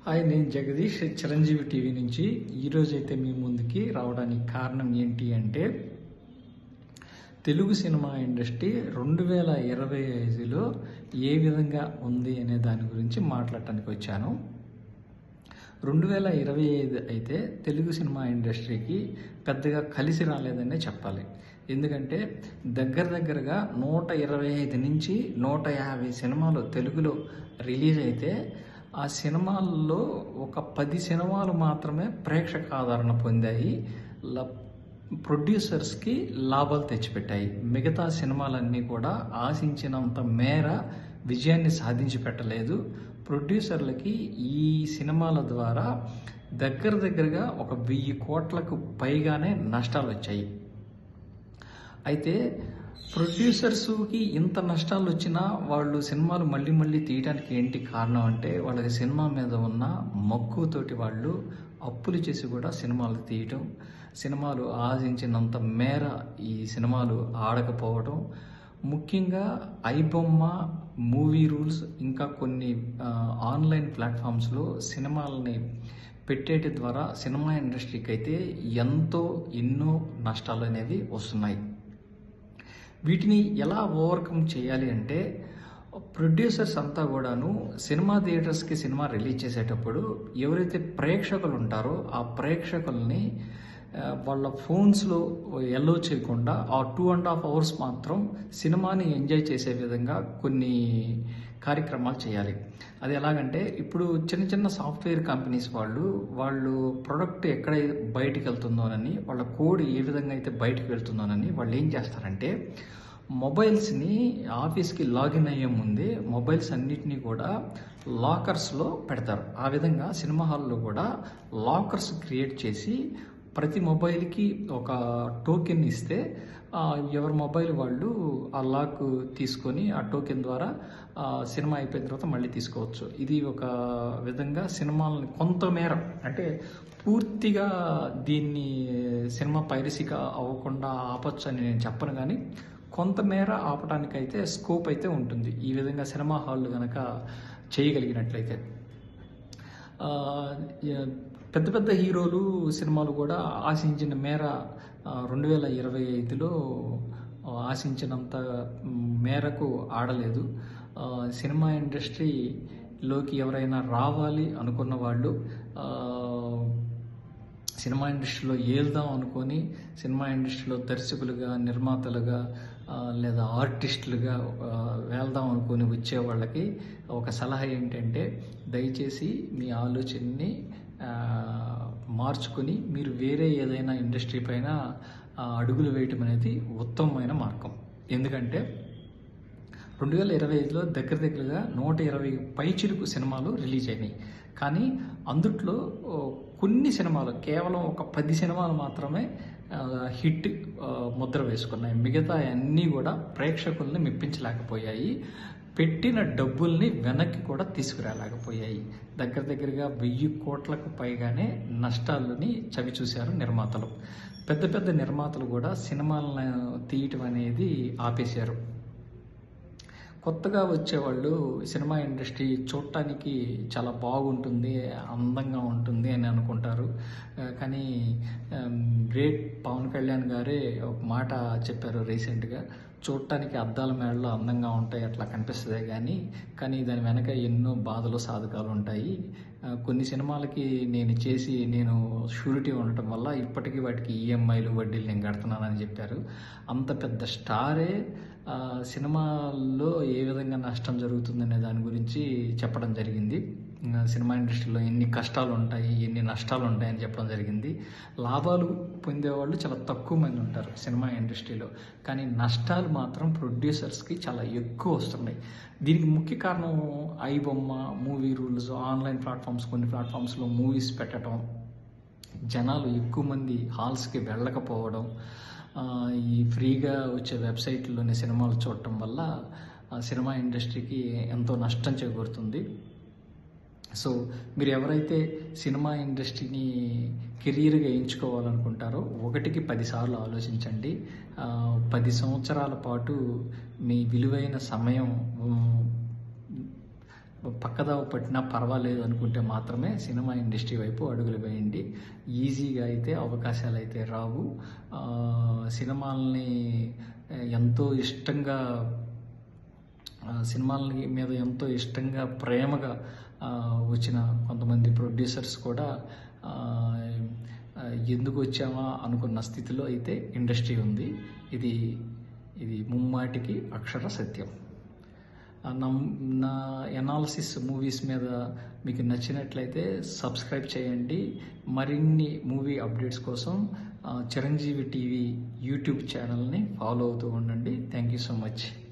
Hi, నేను Jagadish Chiranjeevi TV నుంచి. ఈరోజైతే మీ ముందుకి రావడానికి కారణం ఏంటి అంటే, తెలుగు సినిమా ఇండస్ట్రీ 2025లో ఏ విధంగా ఉంది అనే దాని గురించి మాట్లాడటానికి వచ్చాను. 2025 అయితే తెలుగు సినిమా ఇండస్ట్రీకి పెద్దగా కలిసి రాలేదనే చెప్పాలి. ఎందుకంటే దగ్గరగా 125 నుంచి 150 సినిమాలు తెలుగులో రిలీజ్ అయితే, ఆ సినిమాల్లో ఒక 10 సినిమాలు మాత్రమే ప్రేక్షక ఆదరణ పొందాయి, ప్రొడ్యూసర్స్కి లాభాలు తెచ్చిపెట్టాయి. మిగతా సినిమాలన్నీ కూడా ఆశించినంత మేర విజయాన్ని సాధించి పెట్టలేదు. ప్రొడ్యూసర్లకి ఈ సినిమాల ద్వారా దగ్గరగా ఒక 1000 కోట్లకు పైగానే నష్టాలు వచ్చాయి. అయితే ప్రొడ్యూసర్స్కి ఇంత నష్టాలు వచ్చినా వాళ్ళు సినిమాలు మళ్ళీ తీయడానికి ఏంటి కారణం అంటే, వాళ్ళకి సినిమా మీద ఉన్న మక్కువతోటి వాళ్ళు అప్పులు చేసి కూడా సినిమాలు తీయటం, సినిమాలు ఆశించినంత మేర ఈ సినిమాలు ఆడకపోవడం, ముఖ్యంగా ఐబొమ్మ, మూవీ రూల్స్, ఇంకా కొన్ని ఆన్లైన్ ప్లాట్ఫామ్స్లో సినిమాలని పెట్టేటి ద్వారా సినిమా ఇండస్ట్రీకి అయితే ఎన్నో నష్టాలు అనేవి వస్తున్నాయి. వీటిని ఎలా ఓవర్కమ్ చేయాలి అంటే, ప్రొడ్యూసర్స్ అంతా కూడాను సినిమా థియేటర్స్కి సినిమా రిలీజ్ చేసేటప్పుడు ఎవరైతే ప్రేక్షకులు ఉంటారో ఆ ప్రేక్షకుల్ని వాళ్ళ ఫోన్స్లో ఎల్లో చేయకుండా ఆ 2.5 hours మాత్రం సినిమాని ఎంజాయ్ చేసే విధంగా కొన్ని కార్యక్రమాలు చేయాలి. అది ఎలాగంటే, ఇప్పుడు చిన్న సాఫ్ట్వేర్ కంపెనీస్ వాళ్ళు ప్రొడక్ట్ ఎక్కడ బయటికి వెళ్తుందోనని, వాళ్ళ కోడ్ ఏ విధంగా అయితే బయటికి వెళ్తుందోనని వాళ్ళు ఏం చేస్తారంటే, మొబైల్స్ని ఆఫీస్కి లాగిన్ అయ్యే ముందే మొబైల్స్ అన్నిటినీ కూడా లాకర్స్లో పెడతారు. ఆ విధంగా సినిమా హాల్లో కూడా లాకర్స్ క్రియేట్ చేసి ప్రతి మొబైల్కి ఒక టోకెన్ ఇస్తే ఎవరి మొబైల్ వాళ్ళు ఆ లాక్ తీసుకొని ఆ టోకెన్ ద్వారా సినిమా అయిపోయిన తర్వాత మళ్ళీ తీసుకోవచ్చు. ఇది ఒక విధంగా సినిమాలని కొంతమేర, అంటే పూర్తిగా దీన్ని సినిమా పైరసీగా అవ్వకుండా ఆపచ్చు అని నేను చెప్పను, కానీ కొంతమేర ఆపటానికైతే స్కోప్ అయితే ఉంటుంది ఈ విధంగా సినిమా హాళ్ళు కనుక చేయగలిగినట్లయితే. పెద్ద హీరోలు సినిమాలు కూడా ఆశించిన మేర 2025లో ఆశించినంత మేరకు ఆడలేదు. సినిమా ఇండస్ట్రీలోకి ఎవరైనా రావాలి అనుకున్న వాళ్ళు, సినిమా ఇండస్ట్రీలో ఏల్దాం అనుకొని సినిమా ఇండస్ట్రీలో దర్శకులుగా, నిర్మాతలుగా లేదా ఆర్టిస్టులుగా వెళ్దాం అనుకొని వచ్చే వాళ్ళకి ఒక సలహా ఏంటంటే, దయచేసి మీ ఆలోచనని మార్చుకొని మీరు వేరే ఏదైనా ఇండస్ట్రీ పైన అడుగులు వేయటం అనేది ఉత్తమమైన మార్గం. ఎందుకంటే 2025లో దగ్గరగా 120 పైచిలుకు సినిమాలు రిలీజ్ అయినాయి. కానీ అందుట్లో కొన్ని సినిమాలు, కేవలం ఒక 10 సినిమాలు మాత్రమే హిట్ ముద్ర వేసుకున్నాయి. మిగతా అన్నీ కూడా ప్రేక్షకుల్ని మెప్పించలేకపోయాయి, పెట్టిన డబ్బుల్ని వెనక్కి కూడా తీసుకురాలేకపోయాయి. దగ్గరగా 1000 కోట్లకు పైగానే నష్టాలని చవి చూశారు నిర్మాతలు. పెద్ద నిర్మాతలు కూడా సినిమాలను తీయటం అనేది ఆపేశారు. కొత్తగా వచ్చేవాళ్ళు సినిమా ఇండస్ట్రీ చూడటానికి చాలా బాగుంటుంది, అందంగా ఉంటుంది అని అనుకుంటారు. కానీ గ్రేట్ పవన్ కళ్యాణ్ గారే ఒక మాట చెప్పారు రీసెంట్గా, చూడటానికి అద్దాల మేడలో అందంగా ఉంటాయి అట్లా కనిపిస్తుంది, కానీ దాని వెనక ఎన్నో బాధలు సాధకాలు ఉంటాయి. కొన్ని సినిమాలకి నేను షూరిటీ ఉండటం వల్ల ఇప్పటికీ వాటికి ఈఎంఐలు, వడ్డీలు నేను కడుతున్నానని చెప్పారు. అంత పెద్ద స్టారే సినిమాల్లో ఏ విధంగా నష్టం జరుగుతుందనే దాని గురించి చెప్పడం జరిగింది. సినిమా ఇండస్ట్రీలో ఎన్ని కష్టాలు ఉంటాయి, ఎన్ని నష్టాలు ఉంటాయని చెప్పడం జరిగింది. లాభాలు పొందేవాళ్ళు చాలా తక్కువ మంది ఉంటారు సినిమా ఇండస్ట్రీలో, కానీ నష్టాలు మాత్రం ప్రొడ్యూసర్స్కి చాలా ఎక్కువ వస్తున్నాయి. దీనికి ముఖ్య కారణం iBomma, movie rules, online platforms, కొన్ని ప్లాట్ఫామ్స్లో మూవీస్ పెట్టడం, జనాలు ఎక్కువ మంది హాల్స్కి వెళ్ళకపోవడం, ఈ ఫ్రీగా వచ్చే వెబ్సైట్లోని సినిమాలు చూడటం వల్ల సినిమా ఇండస్ట్రీకి ఎంతో నష్టం చేకూరుతుంది. సో మీరు ఎవరైతే సినిమా ఇండస్ట్రీని కెరీర్గా ఎంచుకోవాలనుకుంటారో 1కి 10 సార్లు ఆలోచించండి. 10 సంవత్సరాల పాటు మీ విలువైన సమయం పక్కదావ పట్టినా పర్వాలేదు అనుకుంటే మాత్రమే సినిమా ఇండస్ట్రీ వైపు అడుగులు వేయండి. ఈజీగా అయితే అవకాశాలు అయితే రావు. సినిమాల్ని ఎంతో ఇష్టంగా సినిమాల మీద ఎంతో ఇష్టంగా ప్రేమగా వచ్చిన కొంతమంది ప్రొడ్యూసర్స్ కూడా ఎందుకు వచ్చామా అనుకున్న స్థితిలో అయితే ఇండస్ట్రీ ఉంది. ఇది ముమ్మాటికి అక్షర సత్యం. నా ఎనాలిసిస్ మూవీస్ మీద మీకు నచ్చినట్లయితే సబ్స్క్రైబ్ చేయండి. మరిన్ని మూవీ అప్డేట్స్ కోసం చిరంజీవి టీవీ యూట్యూబ్ ఛానల్ని ఫాలో అవుతూ ఉండండి. Thank you so much.